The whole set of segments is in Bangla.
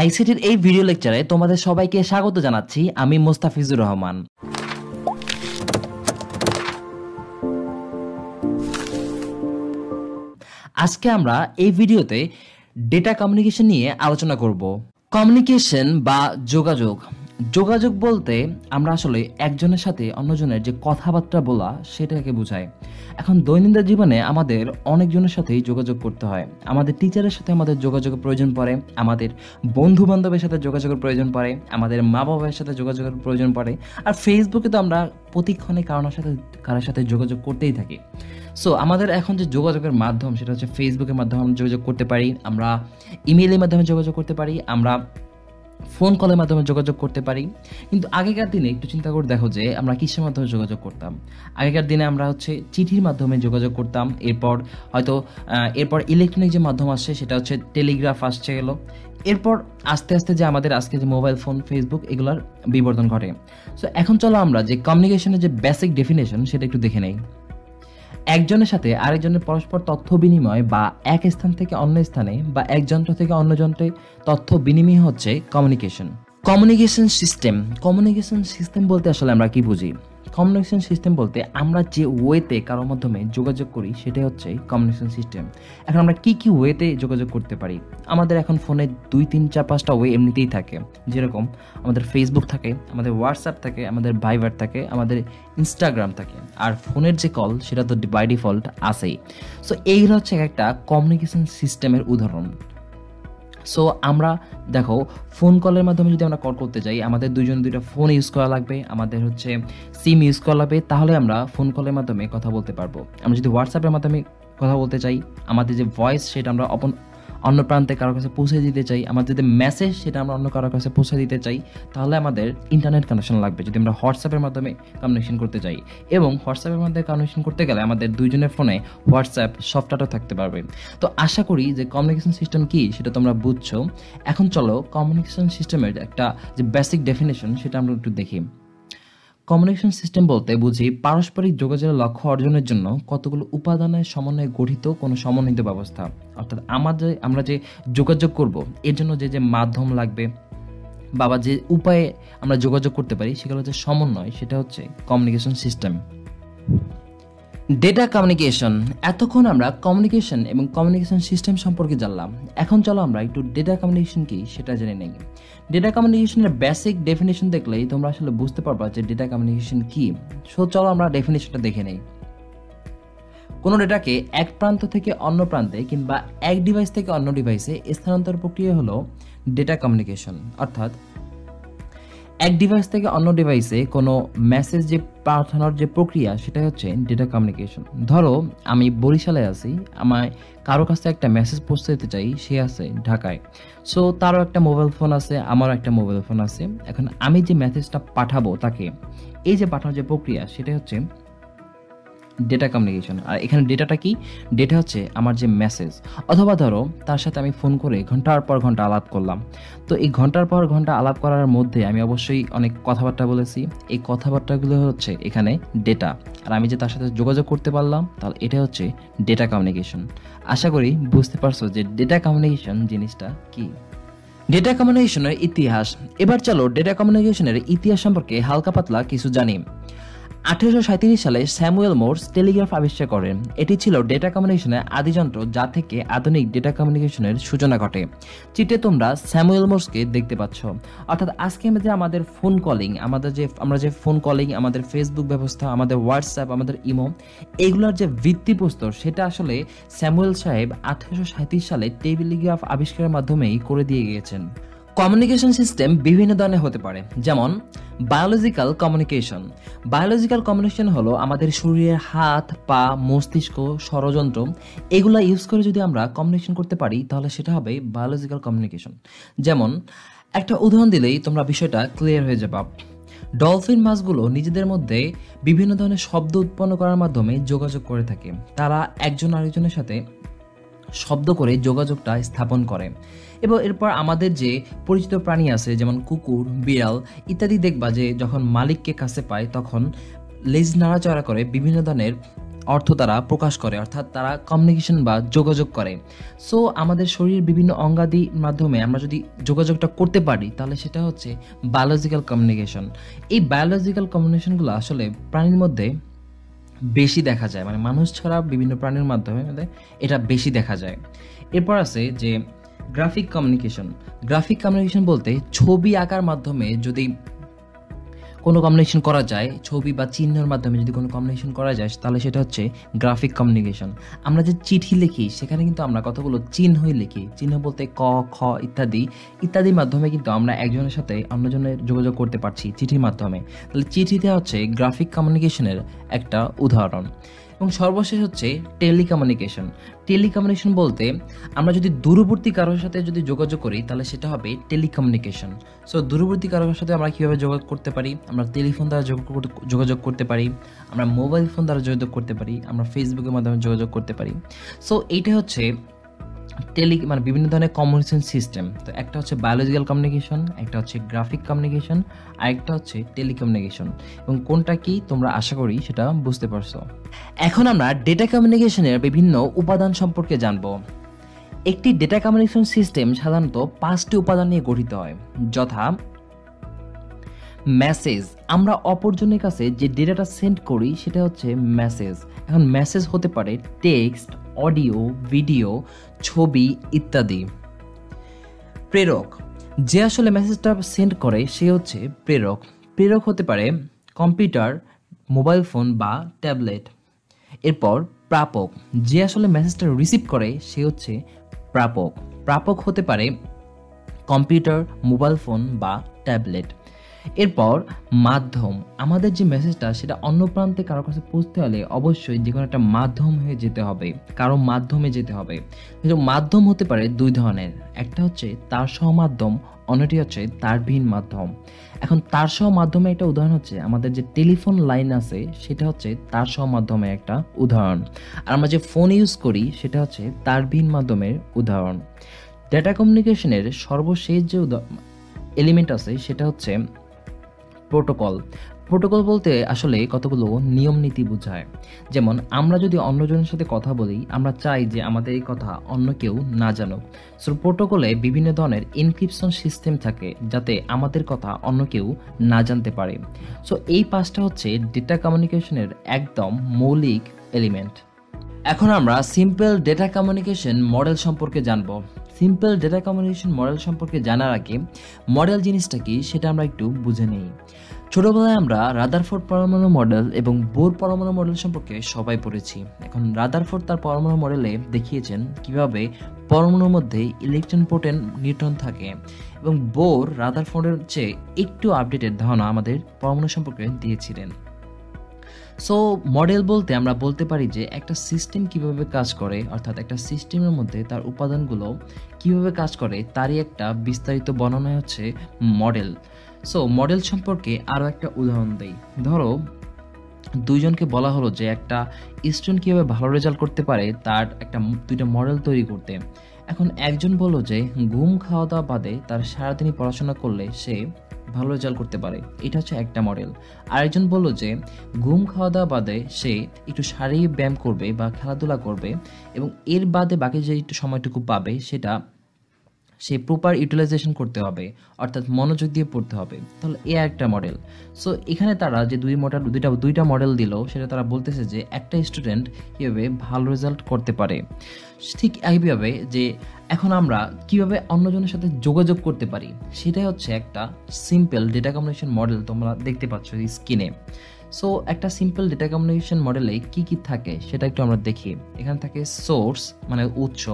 আইসিটির এই ভিডিও লেকচারে তোমাদের সবাইকে স্বাগত জানাচ্ছি। আমি মোস্তাফিজুর রহমান। আজকে আমরা এই ভিডিওতে ডেটা কমিউনিকেশন নিয়ে আলোচনা করব। কমিউনিকেশন বা যোগাযোগ যোগাযোগ বলতে আমরা আসলে একজনের সাথে অন্যজনের যে কথাবার্তা বলা সেটাকে বোঝায়। এখন দৈনন্দিন জীবনে আমাদের অনেকজনের সাথেই যোগাযোগ করতে হয়। আমাদের টিচারের সাথে আমাদের যোগাযোগের প্রয়োজন পড়ে, আমাদের বন্ধু বান্ধবের সাথে যোগাযোগের প্রয়োজন পড়ে, আমাদের মা বাবার সাথে যোগাযোগের প্রয়োজন পড়ে। আর ফেসবুকে তো আমরা প্রতিক্ষণে কারোর সাথে যোগাযোগ করতেই থাকি। সো আমাদের এখন যে যোগাযোগের মাধ্যম সেটা হচ্ছে ফেসবুকের মাধ্যমে আমরা যোগাযোগ করতে পারি, আমরা ইমেইলের মাধ্যমে যোগাযোগ করতে পারি, আমরা ফোন কলের মাধ্যমে যোগাযোগ করতে পারি। কিন্তু আগেকার দিনে একটু চিন্তা করে দেখো যে আমরা কিসের মাধ্যমে যোগাযোগ করতাম। আগেকার দিনে আমরা চিঠির মাধ্যমে যোগাযোগ করতাম। এরপর ইলেকট্রনিক যে মাধ্যম আসছে সেটা হচ্ছে টেলিগ্রাফ আসছে গেল। এরপর আস্তে আস্তে যে আমাদের আজকে যে মোবাইল ফোন, ফেসবুক, এগুলোর বিবর্তন ঘটে। সো এখন চলো আমরা যে কমিউনিকেশনের যে বেসিক ডেফিনেশন সেটা একটু দেখে নেই। একজনের সাথে আরেকজনের পরস্পর তথ্য বিনিময় বা এক স্থান থেকে অন্য স্থানে বা এক যন্ত্র থেকে অন্য যন্ত্রে তথ্য বিনিময় হচ্ছে কমিউনিকেশন। কমিউনিকেশন সিস্টেম বলতে আসলে আমরা কি বুঝি? কমিউনিকেশন সিস্টেম বলতে আমরা যে ওয়েতে কারোর মাধ্যমে যোগাযোগ করি সেটাই হচ্ছে কমিউনিকেশন সিস্টেম। এখন আমরা কি ওয়েতে যোগাযোগ করতে পারি? আমাদের এখন ফোনে 2, 3, 4, 5টা ওয়ে এমনিতেই থাকে। যেরকম আমাদের ফেসবুক থাকে, আমাদের হোয়াটসঅ্যাপ থাকে, আমাদের ভাইবার থাকে, আমাদের ইনস্টাগ্রাম থাকে। আর ফোনের যে কল সেটা তো বাই ডিফল্ট আছেই। সো এইগুলো হচ্ছে একটা কমিউনিকেশন সিস্টেমের উদাহরণ। সো আমরা দেখো, ফোন কলের মাধ্যমে যদি আমরা কল করতে যাই, আমাদের দুইটা ফোন ইউজ করা লাগবে, আমাদের সিম ইউজ করা লাগবে, তাহলে আমরা ফোন কলের মাধ্যমে কথা বলতে পারবো। আমরা যদি হোয়াটসঅ্যাপের মাধ্যমে কথা বলতে চাই, আমাদের যে ভয়েস সেটা আমরা অন্য প্রান্তে কারোর কাছে পৌঁছে দিতে চাই, আমাদের যে মেসেজ সেটা আমরা অন্য কারোর কাছে পৌঁছে দিতে চাই, তাহলে আমাদের ইন্টারনেট কানেকশন লাগবে যদি আমরা হোয়াটসঅ্যাপের মাধ্যমে কমিউনিকেশন করতে চাই। এবং হোয়াটসঅ্যাপের মাধ্যমে কমিউনিকেশন করতে গেলে আমাদের দুইজনের ফোনে হোয়াটসঅ্যাপ সফটওয়্যারও থাকতে পারবে। তো আশা করি যে কমিউনিকেশন সিস্টেম কি সেটা তোমরা বুঝছো। এখন চলো কমিউনিকেশন সিস্টেমের একটা যে বেসিক ডেফিনেশন সেটা আমরা একটু দেখি। কমিউনিকেশন সিস্টেম বলতে বুঝি পারস্পরিক যোগাযোগের লক্ষ্য অর্জনের জন্য কতগুলো উপাদানের সমন্বয়ে গঠিত কোনো সমন্বিত ব্যবস্থা। অর্থাৎ আমরা যে যোগাযোগ করব এর জন্য যে মাধ্যম লাগবে বা যে উপায়ে আমরা যোগাযোগ করতে পারি সেগুলো হচ্ছে সমন্বয়, সেটা হচ্ছে কমিউনিকেশন সিস্টেম। Data communication. এতক্ষণ আমরা কমিউনিকেশন এবং কমিউনিকেশন সিস্টেম সম্পর্কে জানলাম। এখন চলো আমরা একটু ডেটা কমিউনিকেশন কি সেটা জেনে নেই। ডেটা কমিউনিকেশনের বেসিক ডেফিনেশন দেখলেই তোমরা আসলে বুঝতে পারবা যে ডেটা কমিউনিকেশন কি। সো চলো আমরা ডেফিনেশনটা দেখে নেই। কোনো ডেটাকে এক প্রান্ত থেকে অন্য প্রান্তে কিংবা এক ডিভাইস থেকে অন্য ডিভাইসে স্থানান্তর প্রক্রিয়া হলো ডেটা কমিউনিকেশন। অর্থাৎ এক ডিভাইস থেকে অন্য ডিভাইসে কোনো মেসেজ যে পাঠানোর যে প্রক্রিয়া সেটা হচ্ছে ডেটা কমিউনিকেশন। ধরো আমি বরিশালে আছি, আমায় কারো কাছে একটা মেসেজ পৌঁছে দিতে চাই, সে আছে ঢাকায়। সো তারও একটা মোবাইল ফোন আছে, আমারও একটা মোবাইল ফোন আছে। এখন আমি যে মেসেজটা পাঠাবো তাকে, এই যে পাঠানোর যে প্রক্রিয়া সেটা হচ্ছে ডেটা কমিউনিকেশন। আর এখানে ডেটাটা কি? ডেটা হচ্ছে আমার যে মেসেজ। অথবা ধরো তার সাথে আমি ফোন করে ঘন্টার পর ঘন্টা আলাপ করলাম। তো এই ঘন্টার পর ঘন্টা আলাপ করার মধ্যে আমি অবশ্যই অনেক কথাবার্তা বলেছি। এই কথাবার্তাগুলো হচ্ছে এখানে ডেটা। আর আমি যে তার সাথে যোগাযোগ করতে পারলাম, তাহলে এটা হচ্ছে ডেটা কমিউনিকেশন। আশা করি বুঝতে পারছো যে ডেটা কমিউনিকেশন জিনিসটা কি। ডেটা কমিউনিকেশনের ইতিহাস। এবার চলো ডেটা কমিউনিকেশনের ইতিহাস সম্পর্কে হালকা পাতলা কিছু জানি। 1837 সালে স্যামুয়েল মোর্স টেলিগ্রাফ আবিষ্কার করেন। এটি ছিল ডেটা কমিউনিকেশনের আদি যন্ত্র, যা থেকে আধুনিক ডেটা কমিউনিকেশনের সূচনা ঘটে। চিত্রে তোমরা স্যামুয়েল মোর্সকে দেখতে পাচ্ছ। অর্থাৎ আজকে আমাদের ফোন কলিং, আমরা যে ফোন কলিং, আমাদের ফেসবুক ব্যবস্থা, আমাদের হোয়াটসঅ্যাপ, আমাদের ইমো, এগুলোর যে ভিত্তিপ্রস্তর সেটা আসলে স্যামুয়েল সাহেব 1837 সালে টেলিগ্রাফ আবিষ্কারের মাধ্যমেই করে দিয়ে গিয়েছেন। কমিউনিকেশন সিস্টেম বিভিন্ন ধরনের হতে পারে, যেমন বায়োলজিক্যাল কমিউনিকেশন। বায়োলজিক্যাল কমিউনিকেশন হলো আমাদের শরীরের হাত, পা, মস্তিষ্ক, ষড়যন্ত্র এগুলা ইউজ করে যদি আমরা কমিউনিকেশন করতে পারি তাহলে সেটা হবে বায়োলজিক্যাল কমিউনিকেশন। যেমন একটা উদাহরণ দিলেই তোমরা বিষয়টা ক্লিয়ার হয়ে যাবে। ডলফিন মাছগুলো নিজেদের মধ্যে বিভিন্ন ধরনের শব্দ উৎপন্ন করার মাধ্যমে যোগাযোগ করে থাকে। তারা একজন আরেকজনের সাথে শব্দ করে যোগাযোগটা স্থাপন করে। এবং এরপর আমাদের যে পরিচিত প্রাণী আছে যেমন কুকুর, বিড়াল ইত্যাদি, দেখবা যে যখন মালিককে কাছে পায় তখন লেজ নাড়াচাড়া করে বিভিন্ন ধরনের অর্থ তারা প্রকাশ করে, অর্থাৎ তারা কমিউনিকেশন বা যোগাযোগ করে। সো আমাদের শরীরের বিভিন্ন অঙ্গাদির মাধ্যমে আমরা যদি যোগাযোগটা করতে পারি তাহলে সেটা হচ্ছে বায়োলজিক্যাল কমিউনিকেশন। এই বায়োলজিক্যাল কমিউনিকেশনগুলো আসলে প্রাণীর মধ্যে বেশি দেখা যায়, মানে মানুষ ছাড়া বিভিন্ন প্রাণীর মাধ্যমে এটা বেশি দেখা যায়। এরপর আছে যে গ্রাফিক কমিউনিকেশন। গ্রাফিক কমিউনিকেশন বলতে ছবি আঁকার মাধ্যমে যদি কোনো কমিউনিকেশন করা যায়, ছবি বা চিহ্নের মাধ্যমে যদি কোনো কমিউনিকেশন করা যায় তাহলে সেটা হচ্ছে গ্রাফিক কমিউনিকেশন। আমরা যে চিঠি লিখি সেখানে কিন্তু আমরা কতগুলো চিহ্নই লিখি, চিহ্ন বলতে ক, খ ইত্যাদি ইত্যাদির মাধ্যমে কিন্তু আমরা একজনের সাথে অন্যজনের যোগাযোগ করতে পারছি চিঠির মাধ্যমে। তাহলে চিঠিতে হচ্ছে গ্রাফিক কমিউনিকেশনের একটা উদাহরণ। এবং সর্বশেষ হচ্ছে টেলিকমিউনিকেশন। টেলিকমিউনিকেশন বলতে আমরা যদি দূরবর্তী কারোর সাথে যদি যোগাযোগ করি তাহলে সেটা হবে টেলিকমিউনিকেশন। সো দূরবর্তী কারোর সাথে আমরা কীভাবে যোগাযোগ করতে পারি? আমরা টেলিফোন দ্বারা যোগাযোগ করতে পারি, আমরা মোবাইল ফোন দ্বারা যোগাযোগ করতে পারি, আমরা ফেসবুকের মাধ্যমে যোগাযোগ করতে পারি। সো এইটা হচ্ছে মানে বিভিন্ন ধরনের কমিউনিকেশন সিস্টেম। তো একটা হচ্ছে বায়োলজিক্যাল কমিউনিকেশন, একটা হচ্ছে গ্রাফিক কমিউনিকেশন, আর একটা হচ্ছে টেলিকমিউনিকেশন। এবং কোনটা কি তোমরা আশা করি সেটা বুঝতে পারছো। এখন আমরা ডেটা কমিউনিকেশনের বিভিন্ন উপাদান সম্পর্কে জানব। একটি ডেটা কমিউনিকেশন সিস্টেম সাধারণত 5টি উপাদান নিয়ে গঠিত হয়, যথা মেসেজ। আমরা অপরজনের কাছে যে ডেটাটা সেন্ড করি সেটা হচ্ছে মেসেজ। এখন মেসেজ হতে পারে টেক্সট, অডিও, ভিডিও, ছবি ইত্যাদি। প্রেরক, যে আসলে মেসেজটা সেন্ড করে সে হচ্ছে প্রেরক। প্রেরক হতে পারে কম্পিউটার, মোবাইল ফোন বা ট্যাবলেট। এরপর প্রাপক, যে আসলে মেসেজটা রিসিভ করে সে হচ্ছে প্রাপক। প্রাপক হতে পারে কম্পিউটার, মোবাইল ফোন বা ট্যাবলেট। এরপর মাধ্যম, আমাদের যে মেসেজটা সেটা অন্য প্রান্তে কারো কাছে পৌঁছতে হলে অবশ্যই যে কোনো একটা মাধ্যম হয়ে যেতে হবে, কারো মাধ্যমে যেতে হবে। কিন্তু মাধ্যম হতে পারে দুই ধরনের, একটা হচ্ছে তার সহ মাধ্যম, অন্যটি হচ্ছে তারবিহীন মাধ্যম। এখন তার সহ মাধ্যমে একটা উদাহরণ হচ্ছে আমাদের যে টেলিফোন লাইন আছে সেটা হচ্ছে তার সহ মাধ্যমে একটা উদাহরণ, আর আমরা যে ফোন ইউজ করি সেটা হচ্ছে তারবিহীন মাধ্যমের উদাহরণ। ডেটা কমিউনিকেশনের সর্বশেষ যে এলিমেন্ট আছে সেটা হচ্ছে প্রোটোকল। প্রোটোকল বলতে আসলে কতগুলো নিয়ম নীতি বোঝায়। যেমন আমরা যদি অন্যজনের সাথে কথা বলি আমরা চাই যে আমাদের এই কথা অন্য কেউ না জানুক। সো প্রোটোকলে বিভিন্ন ধরনের এনক্রিপশন সিস্টেম থাকে যাতে আমাদের কথা অন্য কেউ না জানতে পারে। সো এই 5টা হচ্ছে ডেটা কমিউনিকেশনের একদম মৌলিক এলিমেন্ট। এখন আমরা সিম্পল ডেটা কমিউনিকেশন মডেল সম্পর্কে জানব। সিম্পল ডেটা কমিউনিকেশন মডেল সম্পর্কে জানার আগে মডেল জিনিসটা কি সেটা আমরা একটু বুঝে নিই। ছোটবেলায় আমরা রাদারফোর্ড পরমাণু মডেল এবং বোর পরমাণু মডেল সম্পর্কে সবাই পড়েছি। এখন রাদারফোর্ড তার পরমাণু মডেলে দেখিয়েছেন কিভাবে পরমাণুর মধ্যে ইলেকট্রন, প্রোটন, নিউট্রন থাকে, এবং বোর রাদারফোর্ডের চেয়ে একটু আপডেটেড ধারণা আমাদের পরমাণু সম্পর্কে দিয়েছিলেন। সো মডেল বলতে আমরা বলতে পারি যে একটা সিস্টেম কিভাবে কাজ করে, অর্থাৎ একটা সিস্টেমের মধ্যে তার উপাদানগুলো কিভাবে কাজ করে তারই একটা বিস্তারিত বর্ণনা হচ্ছে মডেল। সো মডেল সম্পর্কে আরও একটা উদাহরণ দেই। ধরো দুইজনকে বলা হলো যে একটা স্টুডেন্ট কীভাবে ভালো রেজাল্ট করতে পারে তার একটা দুইটা মডেল তৈরি করতে। এখন একজন বলল যে ঘুম খাওয়া দাওয়া বাদে তার সারাদিনই পড়াশোনা করলে সে ভালো রেজাল্ট করতে পারে, এটা হচ্ছে একটা মডেল। আরেকজন বলল যে ঘুম খাওয়া দাওয়া বাদে সে একটু শারীরিক ব্যায়াম করবে বা খেলাধুলা করবে এবং এর বাদে বাকি যে একটু সময়টুকু পাবে সেটা সে প্রপার ইউটিলাইজেশন করতে হবে, অর্থাৎ মনোযোগ দিয়ে পড়তে হবে। তাহলে এ একটা মডেল। সো এখানে তারা যে দুইটা মডেল দিল সেটা তারা বলতেছে যে একটা স্টুডেন্ট কীভাবে ভালো রেজাল্ট করতে পারে। ঠিক এইভাবে যে এখন আমরা কিভাবে অন্যজনের সাথে যোগাযোগ করতে পারি সেটাই হচ্ছে একটা সিম্পল ডেটা কমিউনিকেশন মডেল, তোমরা দেখতে পাচ্ছ স্ক্রিনে। সো একটা সিম্পল ডেটা কমিউনিকেশন মডেলে কি কি থাকে সেটা একটু আমরা দেখি। এখানে থাকে সোর্স মানে উৎস,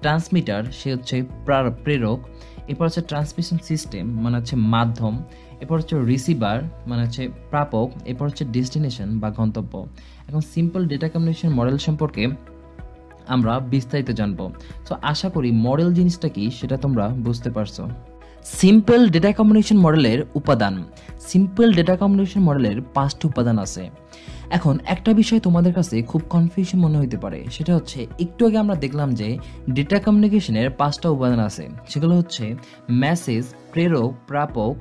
ট্রান্সমিটার সে হচ্ছে প্রেরক, এরপর হচ্ছে ট্রান্সমিশন সিস্টেম মানে হচ্ছে মাধ্যম, এরপর হচ্ছে রিসিভার মানে হচ্ছে প্রাপক, এরপর হচ্ছে ডেস্টিনেশন বা গন্তব্য। এখন সিম্পল ডেটা কমিউনিকেশন মডেল সম্পর্কে আমরা বিস্তারিত জানবো। সো আশা করি মডেল জিনিসটা কি সেটা তোমরা বুঝতে পারছো। সিম্পল ডেটা কমিউনিকেশন মডেলের উপাদান। সিম্পল ডেটা কমিউনিকেশন মডেলের 5টি উপাদান আছে। এখন একটা বিষয় তোমাদের কাছে খুব কনফিউশন মনে হতে পারে, সেটা হচ্ছে একটু আগে আমরা দেখলাম যে ডেটা কমিউনিকেশনের 5টা উপাদান আছে, সেগুলো হচ্ছে মেসেজ, প্রেরক, প্রাপক,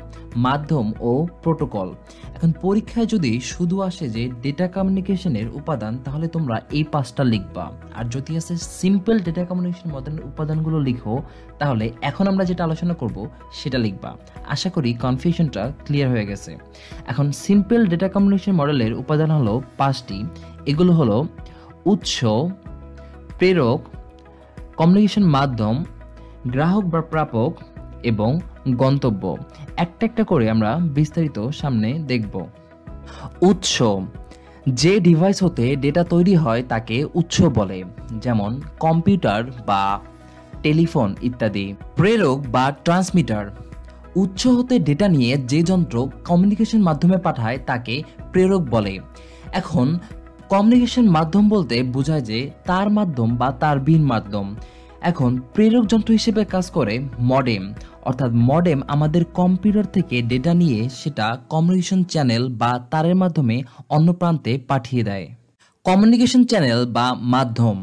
মাধ্যম ও প্রোটোকল। এখন পরীক্ষায় যদি শুধু আসে যে ডেটা কমিউনিকেশনের উপাদান, তাহলে তোমরা এই 5টা লিখবা, আর যদি আসে সিম্পল ডেটা কমিউনিকেশন মডেলের উপাদানগুলো লিখো, তাহলে এখন আমরা যেটা আলোচনা করব সেটা লিখবা। আশা করি কনফিউশনটা ক্লিয়ার হয়ে গেছে। এখন সিম্পল ডেটা কমিউনিকেশন মডেলের উপাদান হলো 5টি। এগুলো হলো উৎস, প্রেরক, কমিউনিকেশন মাধ্যম, গ্রাহক বা প্রাপক এবং গন্তব্য। একটা একটা করে আমরা বিস্তারিত সামনে দেখব। উৎস, যে ডিভাইস হতে ডেটা তৈরি হয় তাকে উৎস বলে, যেমন কম্পিউটার বা টেলিফোন ইত্যাদি। প্রেরক বা ট্রান্সমিটার, উৎস হতে ডেটা নিয়ে যে যন্ত্র কমিউনিকেশন মাধ্যমে পাঠায় তাকে প্রেরক বলে। এখন কমিউনিকেশন মাধ্যম বলতে বোঝায় যে তার মাধ্যম বা তার বিন মাধ্যম। এখন প্রেরক যন্ত্র হিসেবে কাজ করে মডেম, অর্থাৎ মডেম আমাদের কম্পিউটার থেকে ডেটা নিয়ে সেটা কমিউনিকেশন চ্যানেল বা তারের মাধ্যমে অন্য প্রান্তে পাঠিয়ে দেয়। কমিউনিকেশন চ্যানেল বা মাধ্যম,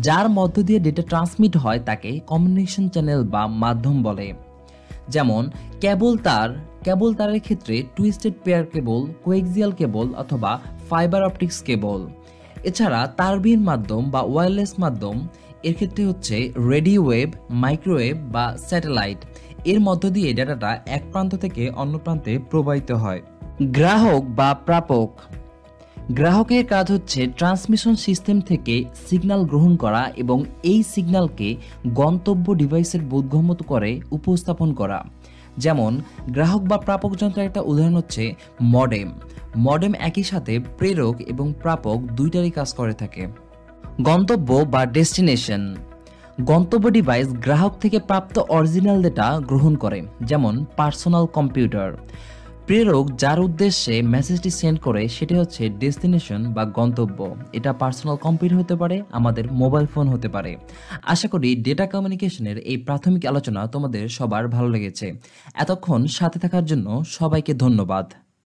যার মধ্য দিয়ে ডেটা ট্রান্সমিট হয় তাকে কমিউনিকেশন চ্যানেল বা মাধ্যম বলে। যেমন কেবল তারের ক্ষেত্রে twisted pair cable, coaxial cable অথবা ফাইবার অপটিক্স কেবল। এছাড়া তারবিহীন মাধ্যম বা ওয়্যারলেস মাধ্যম, এর ক্ষেত্রে হচ্ছে রেডিও ওয়েভ, মাইক্রোওয়েভ বা স্যাটেলাইট। এর মধ্য দিয়ে ডেটাটা এক প্রান্ত থেকে অন্য প্রান্তে প্রবাহিত হয়। গ্রাহক বা প্রাপক, গ্রাহকের কাজ হচ্ছে ট্রান্সমিশন সিস্টেম থেকে সিগন্যাল গ্রহণ করা এবং এই সিগন্যালকে গন্তব্য ডিভাইসের বোধগম্য করে উপস্থাপন করা। যেমন গ্রাহক বা প্রাপক যন্ত্রের একটা উদাহরণ হচ্ছে মডেম। মডেম একই সাথে প্রেরক এবং প্রাপক দুইটারই কাজ করে থাকে। গন্তব্য বা ডেস্টিনেশন, গন্তব্য ডিভাইস গ্রাহক থেকে প্রাপ্ত অরিজিনাল ডেটা গ্রহণ করে, যেমন পার্সোনাল কম্পিউটার। প্রেরক যার উদ্দেশ্যে মেসেজটি সেন্ড করে সেটি হচ্ছে ডেস্টিনেশন বা গন্তব্য। এটা পার্সোনাল কম্পিউটার হতে পারে, আমাদের মোবাইল ফোন হতে পারে। আশা করি ডেটা কমিউনিকেশনের এই প্রাথমিক আলোচনা তোমাদের সবার ভালো লেগেছে। এতক্ষণ সাথে থাকার জন্য সবাইকে ধন্যবাদ।